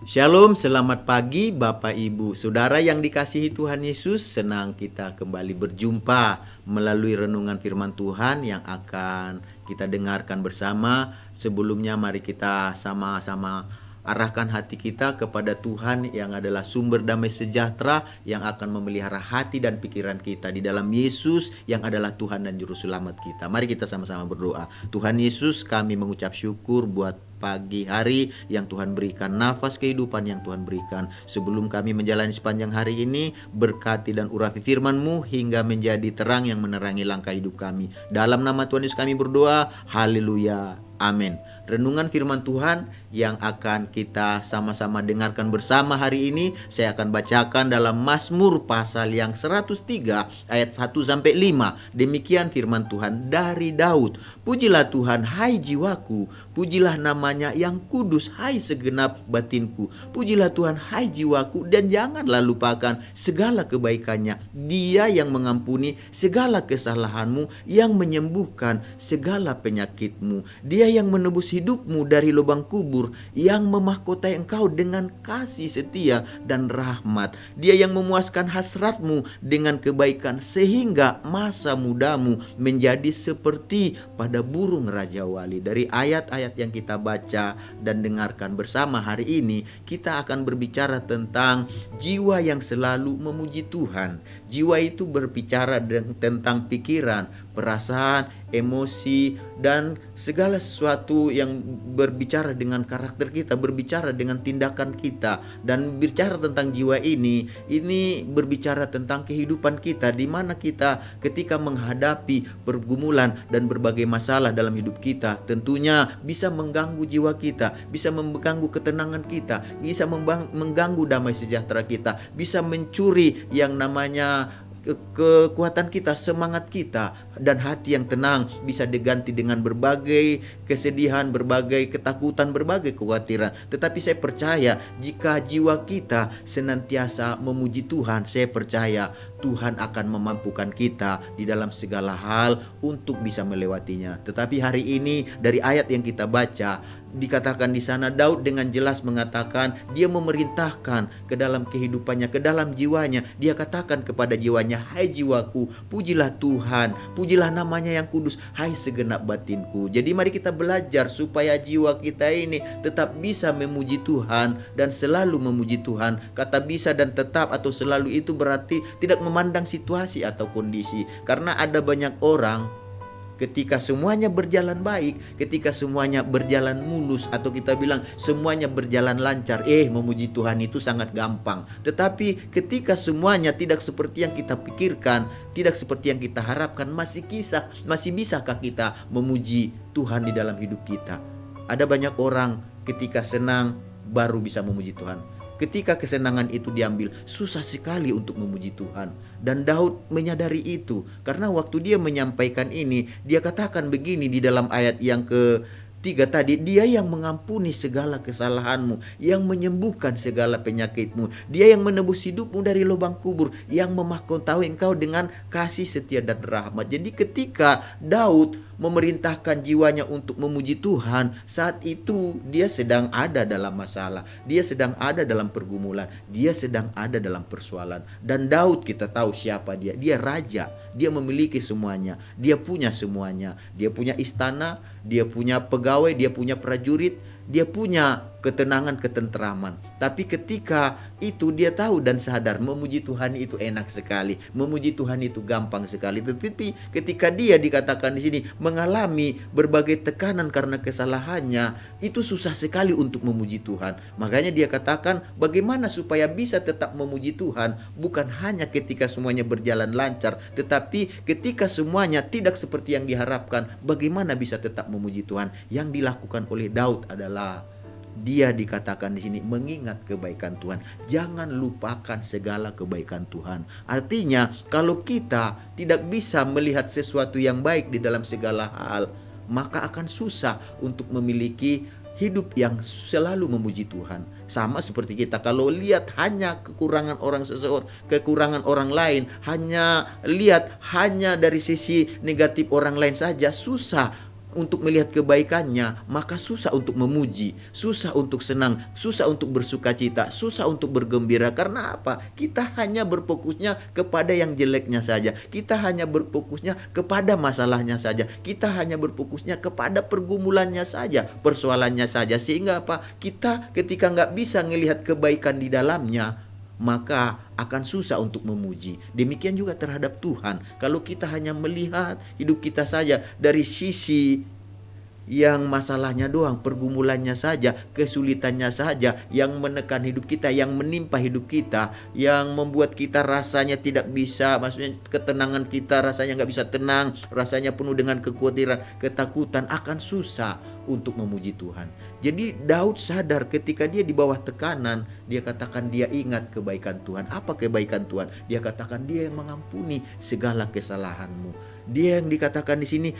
Shalom, selamat pagi Bapak Ibu Saudara yang dikasihi Tuhan Yesus. Senang kita kembali berjumpa melalui renungan firman Tuhan yang akan kita dengarkan bersama. Sebelumnya mari kita sama-sama arahkan hati kita kepada Tuhan yang adalah sumber damai sejahtera, yang akan memelihara hati dan pikiran kita di dalam Yesus yang adalah Tuhan dan Juru Selamat kita. Mari kita sama-sama berdoa. Tuhan Yesus, kami mengucap syukur buat pagi hari yang Tuhan berikan, nafas kehidupan yang Tuhan berikan. Sebelum kami menjalani sepanjang hari ini, berkati dan urapi firman-Mu hingga menjadi terang yang menerangi langkah hidup kami. Dalam nama Tuhan Yesus kami berdoa, haleluya, amin. Renungan firman Tuhan yang akan kita sama-sama dengarkan bersama hari ini, saya akan bacakan dalam Mazmur pasal yang 103 ayat 1-5. Demikian firman Tuhan dari Daud. Pujilah Tuhan hai jiwaku, pujilah namanya yang kudus hai segenap batinku. Pujilah Tuhan hai jiwaku, dan janganlah lupakan segala kebaikannya. Dia yang mengampuni segala kesalahanmu, yang menyembuhkan segala penyakitmu. Dia yang menebus hidupmu dari lubang kubur, yang memahkotai engkau dengan kasih setia dan rahmat. Dia yang memuaskan hasratmu dengan kebaikan, sehingga masa mudamu menjadi seperti pada burung raja wali. Dari ayat-ayat yang kita baca dan dengarkan bersama hari ini, kita akan berbicara tentang jiwa yang selalu memuji Tuhan. Jiwa itu berbicara tentang pikiran, perasaan, emosi, dan segala sesuatu yang berbicara dengan karakter kita, berbicara dengan tindakan kita. Dan bicara tentang jiwa ini berbicara tentang kehidupan kita, di mana kita ketika menghadapi pergumulan dan berbagai masalah dalam hidup kita, tentunya bisa mengganggu jiwa kita, bisa mengganggu ketenangan kita, bisa mengganggu damai sejahtera kita, bisa mencuri yang namanya kekuatan kita, semangat kita, dan hati yang tenang bisa diganti dengan berbagai kesedihan, berbagai ketakutan, berbagai kekhawatiran. Tetapi saya percaya jika jiwa kita senantiasa memuji Tuhan, saya percaya Tuhan akan memampukan kita di dalam segala hal untuk bisa melewatinya. Tetapi hari ini dari ayat yang kita baca, dikatakan di sana Daud dengan jelas mengatakan dia memerintahkan ke dalam kehidupannya, ke dalam jiwanya. Dia katakan kepada jiwanya, hai jiwaku, pujilah Tuhan, pujilah namanya yang kudus, hai segenap batinku. Jadi mari kita belajar supaya jiwa kita ini tetap bisa memuji Tuhan dan selalu memuji Tuhan. Kata bisa dan tetap atau selalu itu berarti tidak memandang situasi atau kondisi. Karena ada banyak orang ketika semuanya berjalan baik, ketika semuanya berjalan mulus, atau kita bilang semuanya berjalan lancar, memuji Tuhan itu sangat gampang. Tetapi ketika semuanya tidak seperti yang kita pikirkan, tidak seperti yang kita harapkan, masih bisakah kita memuji Tuhan di dalam hidup kita? Ada banyak orang ketika senang baru bisa memuji Tuhan. Ketika kesenangan itu diambil, susah sekali untuk memuji Tuhan. Dan Daud menyadari itu, karena waktu dia menyampaikan ini, dia katakan begini di dalam ayat yang ketiga tadi, dia yang mengampuni segala kesalahanmu, yang menyembuhkan segala penyakitmu, dia yang menebus hidupmu dari lubang kubur, yang memahkotai engkau dengan kasih setia dan rahmat. Jadi ketika Daud memerintahkan jiwanya untuk memuji Tuhan, saat itu dia sedang ada dalam masalah, dia sedang ada dalam pergumulan, dia sedang ada dalam persoalan. Dan Daud, kita tahu siapa dia raja, dia memiliki semuanya, dia punya semuanya, dia punya istana, dia punya pegawai, dia punya prajurit, dia punya ketenangan, ketenteraman. Tapi ketika itu dia tahu dan sadar memuji Tuhan itu enak sekali, memuji Tuhan itu gampang sekali. Tetapi ketika dia dikatakan di sini mengalami berbagai tekanan karena kesalahannya, itu susah sekali untuk memuji Tuhan. Makanya dia katakan bagaimana supaya bisa tetap memuji Tuhan, bukan hanya ketika semuanya berjalan lancar, tetapi ketika semuanya tidak seperti yang diharapkan, bagaimana bisa tetap memuji Tuhan. Yang dilakukan oleh Daud adalah dia dikatakan di sini mengingat kebaikan Tuhan. Jangan lupakan segala kebaikan Tuhan. Artinya kalau kita tidak bisa melihat sesuatu yang baik di dalam segala hal, maka akan susah untuk memiliki hidup yang selalu memuji Tuhan. Sama seperti kita kalau lihat hanya kekurangan kekurangan orang lain, hanya lihat hanya dari sisi negatif orang lain saja, susah untuk melihat kebaikannya, maka susah untuk memuji, susah untuk senang, susah untuk bersuka cita, susah untuk bergembira. Karena apa? Kita hanya berfokusnya kepada yang jeleknya saja. Kita hanya berfokusnya kepada masalahnya saja. Kita hanya berfokusnya kepada pergumulannya saja, persoalannya saja. Sehingga apa? Kita ketika nggak bisa melihat kebaikan di dalamnya, maka akan susah untuk memuji. Demikian juga terhadap Tuhan. Kalau kita hanya melihat hidup kita saja dari sisi yang masalahnya doang, pergumulannya saja, kesulitannya saja, yang menekan hidup kita, yang menimpa hidup kita, yang membuat kita rasanya tidak bisa, maksudnya ketenangan kita rasanya nggak bisa tenang, rasanya penuh dengan kekhawatiran, ketakutan, akan susah untuk memuji Tuhan. Jadi Daud sadar ketika dia di bawah tekanan, dia katakan dia ingat kebaikan Tuhan. Apa kebaikan Tuhan? Dia katakan dia yang mengampuni segala kesalahanmu. Dia yang dikatakan di sini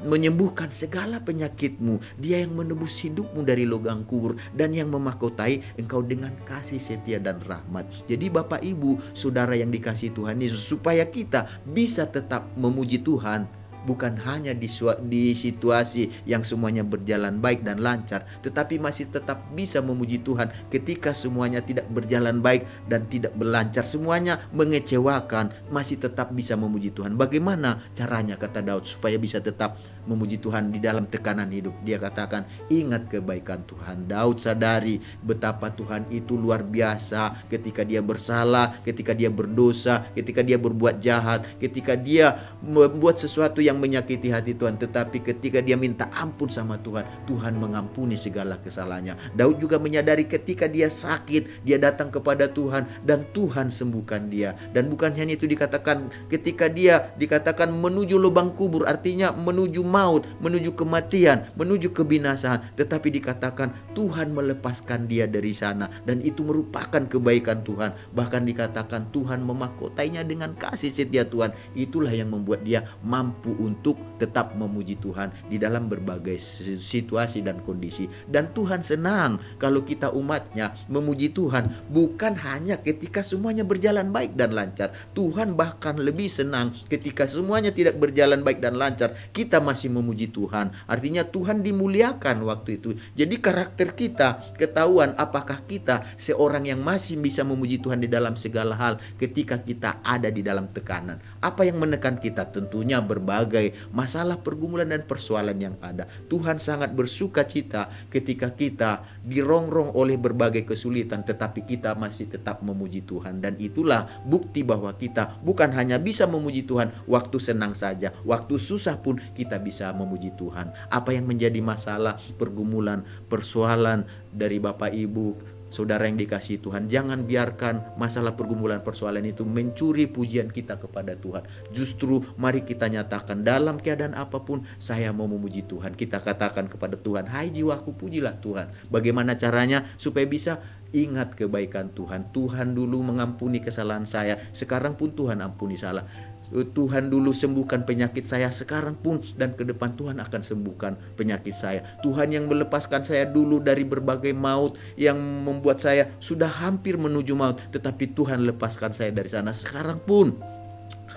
menyembuhkan segala penyakitmu. Dia yang menebus hidupmu dari lubang kubur dan yang memahkotai engkau dengan kasih setia dan rahmat. Jadi Bapak Ibu, saudara yang dikasihi Tuhan Yesus, supaya kita bisa tetap memuji Tuhan, bukan hanya di situasi yang semuanya berjalan baik dan lancar, tetapi masih tetap bisa memuji Tuhan ketika semuanya tidak berjalan baik dan tidak berlancar, semuanya mengecewakan, masih tetap bisa memuji Tuhan. Bagaimana caranya, kata Daud, supaya bisa tetap memuji Tuhan di dalam tekanan hidup? Dia katakan, ingat kebaikan Tuhan. Daud sadari betapa Tuhan itu luar biasa ketika dia bersalah, ketika dia berdosa, ketika dia berbuat jahat, ketika dia membuat sesuatu yang menyakiti hati Tuhan. Tetapi ketika dia minta ampun sama Tuhan, Tuhan mengampuni segala kesalahannya. Daud juga menyadari ketika dia sakit, dia datang kepada Tuhan dan Tuhan sembuhkan dia. Dan bukan hanya itu, dikatakan ketika dia dikatakan menuju lubang kubur, artinya menuju maut, menuju kematian, menuju kebinasaan, tetapi dikatakan Tuhan melepaskan dia dari sana, dan itu merupakan kebaikan Tuhan. Bahkan dikatakan Tuhan memahkotainya dengan kasih setia Tuhan. Itulah yang membuat dia mampu untuk tetap memuji Tuhan di dalam berbagai situasi dan kondisi. Dan Tuhan senang kalau kita umatnya memuji Tuhan, bukan hanya ketika semuanya berjalan baik dan lancar. Tuhan bahkan lebih senang ketika semuanya tidak berjalan baik dan lancar, kita masih memuji Tuhan. Artinya Tuhan dimuliakan waktu itu. Jadi karakter kita ketahuan apakah kita seorang yang masih bisa memuji Tuhan di dalam segala hal ketika kita ada di dalam tekanan. Apa yang menekan kita? Tentunya berbagai masalah, pergumulan dan persoalan yang ada. Tuhan sangat bersuka cita ketika kita dirongrong oleh berbagai kesulitan, tetapi kita masih tetap memuji Tuhan. Dan itulah bukti bahwa kita bukan hanya bisa memuji Tuhan waktu senang saja, waktu susah pun kita bisa memuji Tuhan. Apa yang menjadi masalah, pergumulan, persoalan dari Bapak Ibu, saudara yang dikasihi Tuhan, jangan biarkan masalah, pergumulan, persoalan itu mencuri pujian kita kepada Tuhan. Justru mari kita nyatakan dalam keadaan apapun, saya mau memuji Tuhan. Kita katakan kepada Tuhan, hai jiwaku, pujilah Tuhan. Bagaimana caranya? Supaya bisa ingat kebaikan Tuhan. Tuhan dulu mengampuni kesalahan saya, sekarang pun Tuhan ampuni salah. Tuhan dulu sembuhkan penyakit saya, sekarang pun dan ke depan Tuhan akan sembuhkan penyakit saya. Tuhan yang melepaskan saya dulu dari berbagai maut yang membuat saya sudah hampir menuju maut, tetapi Tuhan lepaskan saya dari sana. Sekarang pun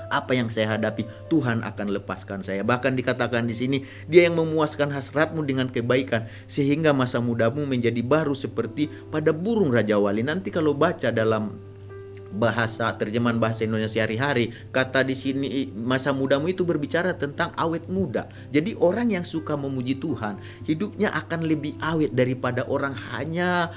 apa yang saya hadapi, Tuhan akan lepaskan saya. Bahkan dikatakan di sini, Dia yang memuaskan hasratmu dengan kebaikan, sehingga masa mudamu menjadi baru seperti pada burung Raja Wali. Nanti kalau baca dalam terjemahan bahasa Indonesia sehari-hari, kata di sini masa mudamu itu berbicara tentang awet muda. Jadi orang yang suka memuji Tuhan, hidupnya akan lebih awet daripada orang hanya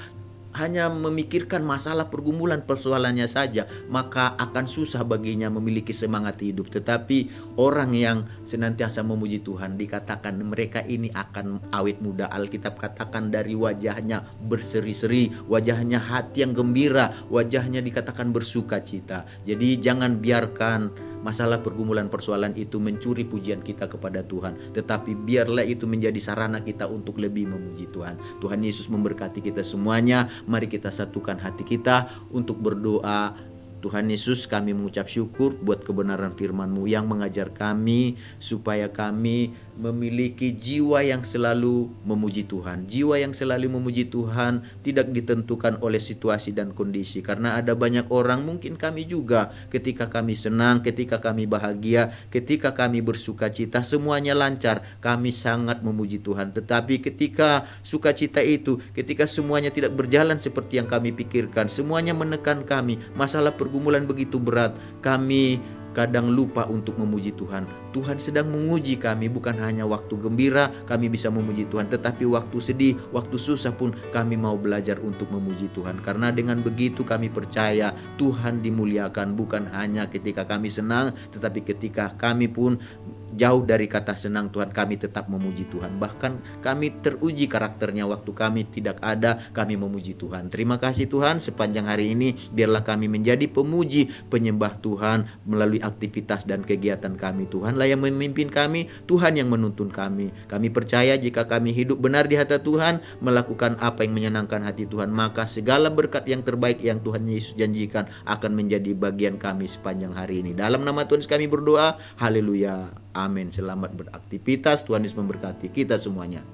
memikirkan masalah, pergumulan, persoalannya saja. Maka akan susah baginya memiliki semangat hidup. Tetapi orang yang senantiasa memuji Tuhan, dikatakan mereka ini akan awet muda. Alkitab katakan dari wajahnya berseri-seri, wajahnya hati yang gembira, wajahnya dikatakan bersuka cita. Jadi jangan biarkan masalah, pergumulan, persoalan itu mencuri pujian kita kepada Tuhan, tetapi biarlah itu menjadi sarana kita untuk lebih memuji Tuhan. Tuhan Yesus memberkati kita semuanya. Mari kita satukan hati kita untuk berdoa. Tuhan Yesus, kami mengucap syukur buat kebenaran firman-Mu yang mengajar kami supaya kami memiliki jiwa yang selalu memuji Tuhan. Jiwa yang selalu memuji Tuhan tidak ditentukan oleh situasi dan kondisi. Karena ada banyak orang, mungkin kami juga, ketika kami senang, ketika kami bahagia, ketika kami bersuka cita, semuanya lancar, kami sangat memuji Tuhan. Tetapi ketika sukacita itu, ketika semuanya tidak berjalan seperti yang kami pikirkan, semuanya menekan kami, masalah pergumulan begitu berat, kami kadang lupa untuk memuji Tuhan. Tuhan sedang menguji kami, bukan hanya waktu gembira kami bisa memuji Tuhan, tetapi waktu sedih, waktu susah pun kami mau belajar untuk memuji Tuhan. Karena dengan begitu kami percaya Tuhan dimuliakan, bukan hanya ketika kami senang, tetapi ketika kami pun jauh dari kata senang Tuhan, kami tetap memuji Tuhan. Bahkan kami teruji karakternya waktu kami tidak ada, kami memuji Tuhan. Terima kasih Tuhan, sepanjang hari ini biarlah kami menjadi pemuji, penyembah Tuhan melalui aktivitas dan kegiatan kami. Tuhanlah yang memimpin kami, Tuhan yang menuntun kami. Kami percaya jika kami hidup benar di hati Tuhan, melakukan apa yang menyenangkan hati Tuhan, maka segala berkat yang terbaik yang Tuhan Yesus janjikan akan menjadi bagian kami sepanjang hari ini. Dalam nama Tuhan kami berdoa, haleluya, amin. Selamat beraktivitas, Tuhan Yesus memberkati kita semuanya.